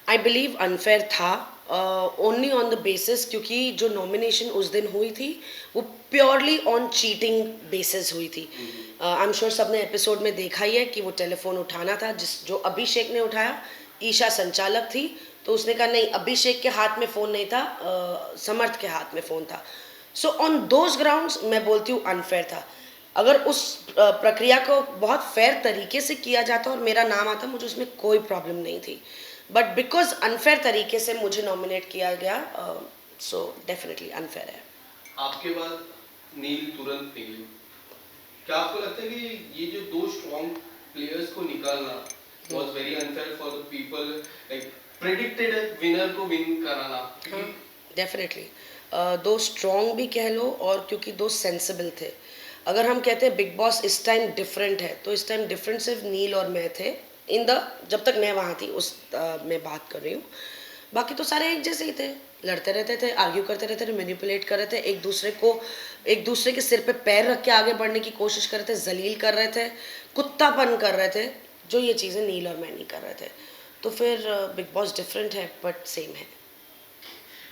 I believe unfair था, only on the basis क्योंकि जो नॉमिनेशन उस दिन हुई थी वो प्योरली ऑन चीटिंग बेसिस हुई थी। आई एम श्योर सबने एपिसोड में देखा ही है कि वो टेलीफोन उठाना था, जो अभिषेक ने उठाया। ईशा संचालक थी तो उसने कहा नहीं, अभिषेक के हाथ में फ़ोन नहीं था, समर्थ के हाथ में फ़ोन था। सो ऑन दोज ग्राउंड्स मैं बोलती हूँ अनफेयर था। अगर उस प्रक्रिया को बहुत फेयर तरीके से किया जाता और मेरा नाम आता, मुझे उसमें कोई प्रॉब्लम नहीं थी। बट बिकॉज अनफेयर तरीके से मुझे नॉमिनेट किया गया, सो डेफिनेटली अनफेयर है। आपके बाद नील तुरंत निकली, क्या आपको लगता है कि ये जो दो स्ट्रॉन्ग प्लेयर्स को निकालना was very unfair for the people, like predicted winner को विन कराना? डेफिनेटली दो स्ट्रॉन्ग भी कह लो, और क्योंकि दो सेंसिबल थे। अगर हम कहते हैं बिग बॉस इस टाइम डिफरेंट है, तो इस टाइम डिफरेंट सिर्फ नील और मैं थे इन द, जब तक मैं वहाँ थी उस मैं बात कर रही हूँ। बाकी तो सारे एक जैसे ही थे, लड़ते रहते थे, आर्ग्यू करते रहते थे, मैनिपुलेट कर रहे थे एक दूसरे के सिर पे पैर रख के आगे बढ़ने की कोशिश कर रहे थे, जलील कर रहे थे, कुत्तापन कर रहे थे, जो ये चीज़ें नील और मैं नहीं कर रहे थे। तो फिर बिग बॉस डिफरेंट है बट सेम है।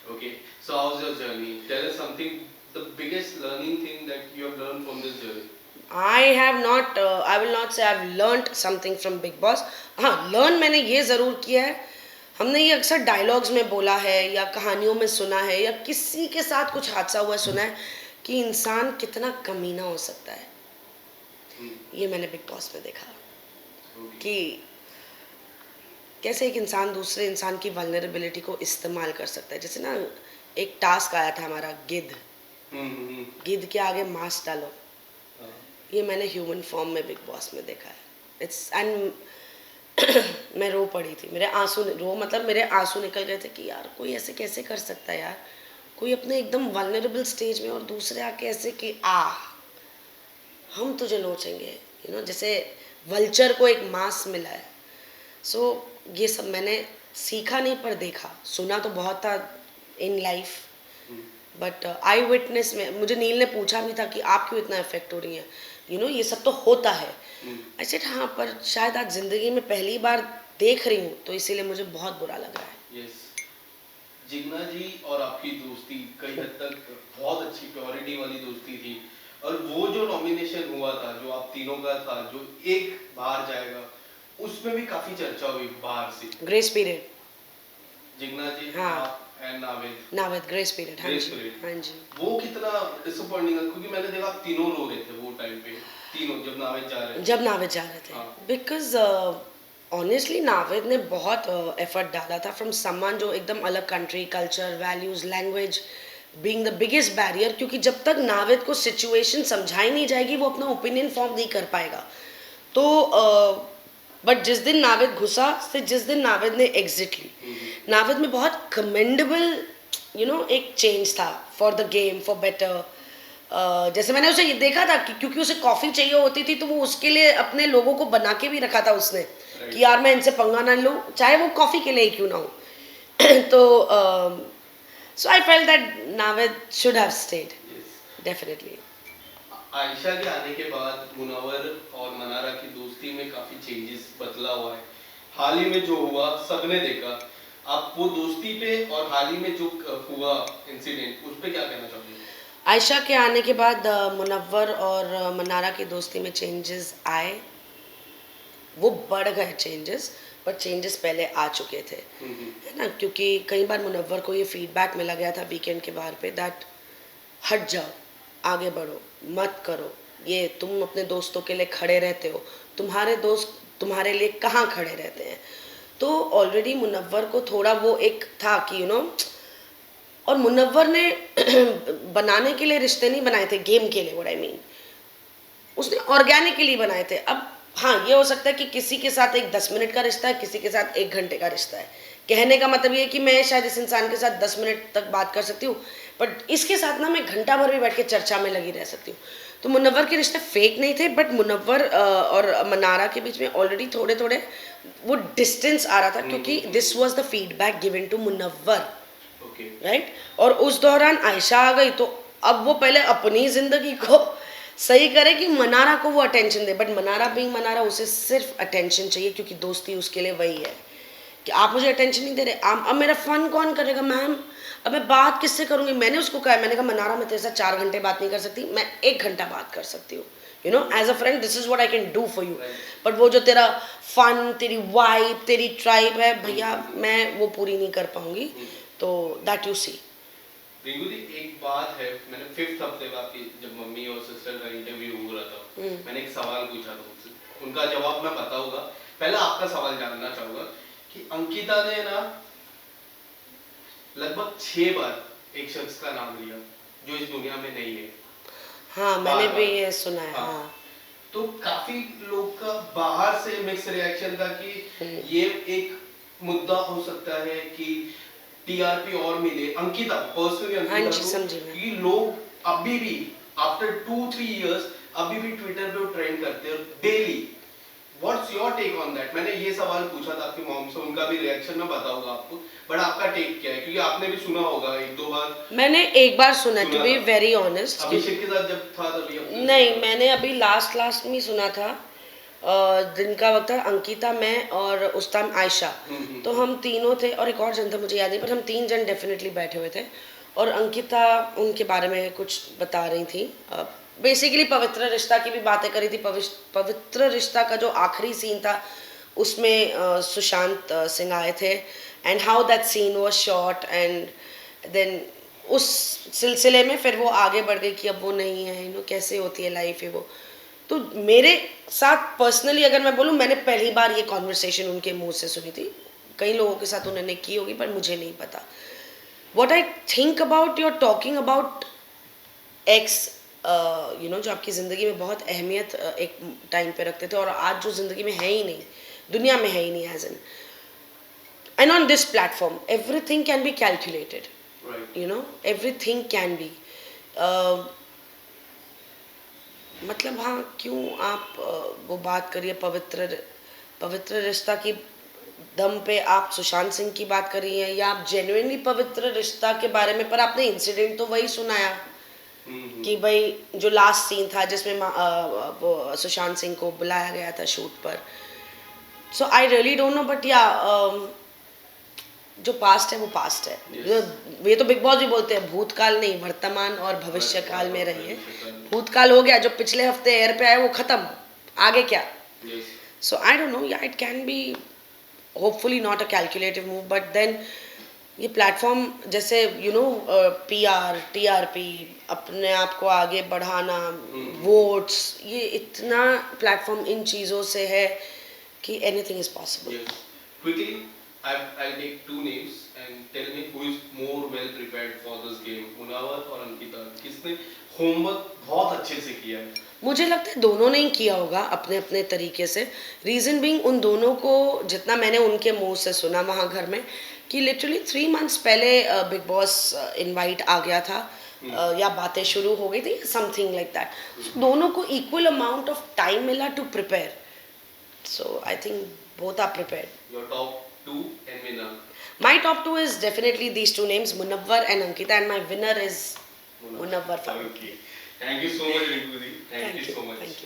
Okay, so how's your journey? Tell us something, the biggest learning thing that you have learned from this journey. I will not say I've learned something from Big Boss. हाँ, learn मैंने ये ज़रूर किया है, हमने ये अक्सर डायलॉग्स में बोला है या कहानियों में सुना है या किसी के साथ कुछ हादसा हुआ सुना है कि इंसान कितना कमीना हो सकता है। ये मैंने बिग बॉस में देखा कि कैसे एक इंसान दूसरे इंसान की वल्नरेबिलिटी को इस्तेमाल कर सकता है। जैसे ना, एक टास्क आया था हमारा, गिद्ध के आगे मांस डालो, ये मैंने ह्यूमन फॉर्म में बिग बॉस में देखा है। इट्स एंड मैं रो पड़ी थी, मेरे आंसू निकल गए थे कि यार कोई ऐसे कैसे कर सकता है यार, कोई अपने एकदम वल्नरेबल स्टेज में और दूसरे आके ऐसे कि हम तुझे नोचेंगे, जैसे वल्चर को एक मांस मिला है। सो ये सब मैंने सीखा नहीं पर देखा, सुना तो बहुत था in life, but I witness में मुझे नील ने पूछा भी था कि आप क्यों इतना इफेक्ट हो रही हैं, ये सब तो होता है। आई सेड हाँ, पर शायद आज जिंदगी में पहली बार देख रही हूँ तो इसीलिए मुझे बहुत बुरा लग रहा है। yes. जिग्ना जी और आपकी दोस्ती कई हद तक बहुत अच्छी प्योरिटी वाली दोस्ती थी, और वो जो नॉमिनेशन हुआ था जो आप तीनों का था, जो एक बाहर जाएगा, उसमें भी काफी चर्चा हुई बाहर से। ग्रेस पीरियड, जिग्ना जी, हाँ, एंड नावेद ग्रेस पीरियड, हाँ जी। वो कितना डिसअपॉइंटिंग है, क्योंकि मैंने देखा आप तीनों रो रहे थे वो टाइम पे, तीनों जब नावेद जा रहे थे। बिकॉज ऑनेस्टली नावेद ने बहुत एफर्ट डाला था फ्रॉम समवन जो एकदम अलग country, culture, values, language being the biggest barrier, क्योंकि जब तक नावेद को सिचुएशन समझाई नहीं जाएगी वो अपना ओपिनियन फॉर्म नहीं कर पाएगा। तो बट जिस दिन नावेद घुसा से जिस दिन नावेद ने एग्जिट ली, नावेद में बहुत कमेंडेबल एक चेंज था for the game, for better. जैसे मैंने उसे ये देखा था कि क्योंकि उसे कॉफ़ी चाहिए होती थी तो वो उसके लिए अपने लोगों को बना के भी रखा था उसने, कि यार मैं इनसे पंगा ना लूँ, चाहे वो कॉफ़ी के लिए ही क्यों ना हो। तो so I felt that Naved should have stayed definitely. Ayesha के आने के बाद मुनव्वर और मनारा की दोस्ती में काफी चेंजेस बदला हुआ है। हाल ही में जो हुआ सबने देखा, आप वो दोस्ती पे और हाल ही में जो हुआ इंसिडेंट, उस पे क्या कहना चाहोगे? आयशा के आने के बाद मुनव्वर और मनारा की दोस्ती में चेंजेस आए, वो बढ़ गए चेंजेस, पर चेंजेस पहले आ चुके थे, है ना। क्योंकि कई बार मुनव्वर को ये फीडबैक मिला गया था वीकेंड के बाहर पे, दैट हट जाओ, आगे बढ़ो, मत करो ये, तुम अपने दोस्तों के लिए खड़े रहते हो, तुम्हारे दोस्त तुम्हारे लिए कहाँ खड़े रहते हैं। तो ऑलरेडी मुनव्वर को थोड़ा वो एक था कि और मुनव्वर ने बनाने के लिए रिश्ते नहीं बनाए थे गेम के लिए, व्हाट आई मीन, उसने ऑर्गेनिकली बनाए थे। अब हाँ, ये हो सकता है कि किसी के साथ एक 10 मिनट का रिश्ता है, किसी के साथ 1 घंटे का रिश्ता है। कहने का मतलब ये है कि मैं शायद इस इंसान के साथ 10 मिनट तक बात कर सकती हूँ, बट इसके साथ ना मैं घंटा भर भी बैठ के चर्चा में लगी रह सकती हूँ। तो मुनव्वर के रिश्ते फेक नहीं थे, बट मुनव्वर और मनारा के बीच में ऑलरेडी थोड़े थोड़े वो डिस्टेंस आ रहा था, क्योंकि this was the feedback given to Munawar, right. और उस दौरान आयशा आ गई, तो अब वो पहले अपनी जिंदगी को सही करे कि मनारा को वो attention they, but Mannara being Mannara, उसे सिर्फ अटेंशन चाहिए क्योंकि दोस्ती उसके लिए वही है कि आप मुझे अटेंशन नहीं दे रहे, अब मेरा फन कौन करेगा मैम, अब मैं बात किससे करूँगी। मैंने उसको कहा, मैंने कहा मनारा मैं तेरे साथ 4 घंटे बात नहीं कर सकती, मैं 1 घंटा बात कर सकती हूँ, you know, as a friend this is what I can do for you, but वो जो तेरा फन, तेरी वाइब, तेरी ट्राइब है भैया, मैं वो पूरी नहीं कर पाऊँगी, तो that you see. Rinku ji, एक बात है, मैंने 5th हफ्ते में आपकी जब मम्मी और सिस्टर का इंटरव्यू हो रहा था, मैंने एक सवाल पूछा था उनसे, उनका जवाब मैं बताऊंगा। पहले आपका सवाल जानना चाहूंगा कि अंकिता ने ना लगभग 6 बार एक शख्स का नाम लिया जो इस दुनिया में नहीं है। हाँ, मैंने बार भी बार। ये सुना है। हाँ। हाँ, तो काफी लोग का बाहर से मिक्स रिएक्शन था कि ये एक मुद्दा हो सकता है कि टीआरपी और मिले अंकिता, पर्सनली हाँ अंकिता जी, को, समझी मैं। क्योंकि लोग अभी भी आफ्टर 2-3 इयर्स अभी भी ट्विटर पे ट्रेंड करते हैं daily. What's your take on that? मैंने ये सवाल पूछा था आपकी मॉम से, उनका भी रिएक्शन मैं बताऊंगा आपको, बट आपका टेक क्या है, क्योंकि आपने भी सुना होगा 1-2 बार। मैंने एक बार सुना, टू सुना बी था। Very honest. अभिषेक के साथ जब था तभी आपने नहीं, सुना? मैंने अभी लास्ट में ही सुना था। दिन का वक्त था, अंकिता, मैं और उस टाइम आयशा, तो हम तीनों थे और एक और जन था मुझे याद नहीं, पर हम 3 जन डेफिनेटली बैठे हुए थे और अंकिता उनके बारे में कुछ बता रही थी। बेसिकली पवित्र रिश्ता की भी बातें करी थी। पवित्र रिश्ता का जो आखिरी सीन था उसमें सुशांत सिंह आए थे, and how that scene was shot, and then उस सिलसिले में फिर वो आगे बढ़ गई कि अब वो नहीं है, यू नो, कैसे होती है लाइफ है वो। तो मेरे साथ पर्सनली अगर मैं बोलूँ, मैंने पहली बार ये कॉन्वर्सेशन उनके मुंह से सुनी थी। कई लोगों के साथ उन्होंने की होगी पर मुझे नहीं पता। What I think about, you are talking about ex, you know, जो आपकी ज़िंदगी में बहुत अहमियत एक टाइम पे रखते थे और आज जो ज़िंदगी में है ही नहीं, दुनिया में है ही नहीं, as an end on this platform everything can be calculated, Right. You know, everything can be, मतलब हाँ, क्यों आप वो बात करिए पवित्र रिश्ता की दम पे आप सुशांत सिंह की बात कर रही हैं, या आप जेन्युइनली पवित्र रिश्ता के बारे में, पर आपने इंसिडेंट तो वही सुनाया कि भाई जो लास्ट सीन था जिसमें वो सुशांत सिंह को बुलाया गया था शूट पर। So I really don't know, but या जो पास्ट है वो पास्ट है। Yes. ये तो बिग बॉस भी बोलते हैं, भूतकाल नहीं वर्तमान और भविष्य काल में रहिए। भूतकाल हो गया, जो पिछले हफ्ते एयर पे आया वो खत्म, आगे क्या। Yes. So I don't know, yeah it can be hopefully not a calculative move, but then ये प्लेटफॉर्म जैसे यू नो पीआर, टीआरपी, अपने आप को आगे बढ़ाना, वोट्स, ये इतना प्लेटफॉर्म इन चीज़ों से है कि anything is possible. Yes. Quickly, I'll take 2 names and tell me who is more well prepared for this game, Munawar और अंकिता। किसने होमवर्क बहुत अच्छे से किया है? मुझे लगता है दोनों ने ही किया होगा अपने अपने तरीके से। रीज़न बीइंग, उन दोनों को जितना मैंने उनके मुंह से सुना वहाँ घर में, कि लिटरली 3 मंथ्स पहले बिग बॉस इनवाइट आ गया था, या बातें शुरू हो गई थी, समथिंग लाइक दैट। दोनों को इक्वल अमाउंट ऑफ टाइम मिला to prepare, so I think both are prepared. Your top 2 and winner? My top 2 is definitely these 2 names, Munawwar and Ankita, and my winner is Munawwar Farooqi. Okay. Thank you so much, Rinku ji. Thank you so much. Thank you.